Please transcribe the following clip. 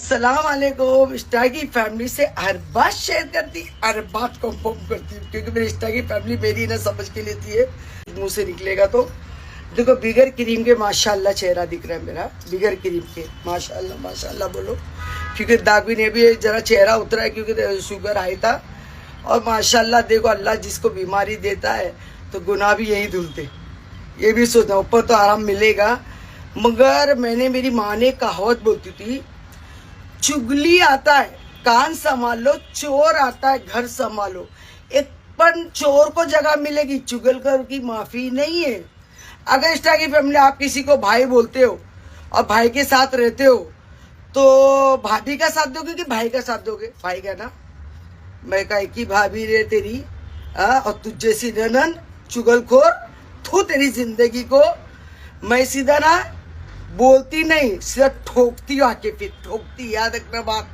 सलाम वालेकुम। इंस्टा की फैमिली से हर बात शेयर करती, हर बात कंफर्म करती हूँ, क्योंकि मेरी इंस्टा की फैमिली मेरी ना समझ के लेती है। मुंह से निकलेगा तो देखो, बिगर क्रीम के माशाल्लाह चेहरा दिख रहा है मेरा, बिगर क्रीम के माशाल्लाह माशाल्लाह बोलो, क्योंकि दागी ने भी जरा चेहरा उतरा है, क्योंकि शुगर हाई था। और माशाल्लाह देखो, अल्लाह जिसको बीमारी देता है तो गुनाह भी यही धुलते, ये भी सोचना, ऊपर तो आराम मिलेगा। मगर मेरी माँ ने कहावत बोलती थी, चुगली आता है कान संभालो, चोर आता है घर संभालो। एक पन चोर को जगह मिलेगी, चुगलखोर की माफी नहीं है। अगर इंस्टा की फैमिली आप किसी को भाई बोलते हो और भाई के साथ रहते हो, तो भाभी का साथ दोगे कि भाई का साथ दोगे? भाई का ना। मैं का एक ही भाभी रे तेरी, और तुझ जैसी ननन चुगलखोर, तू तेरी जिंदगी को। मैं सीधा ना बोलती नहीं, सिर्फ ठोकती हूँ आके, फिर ठोकती, याद रखना बात।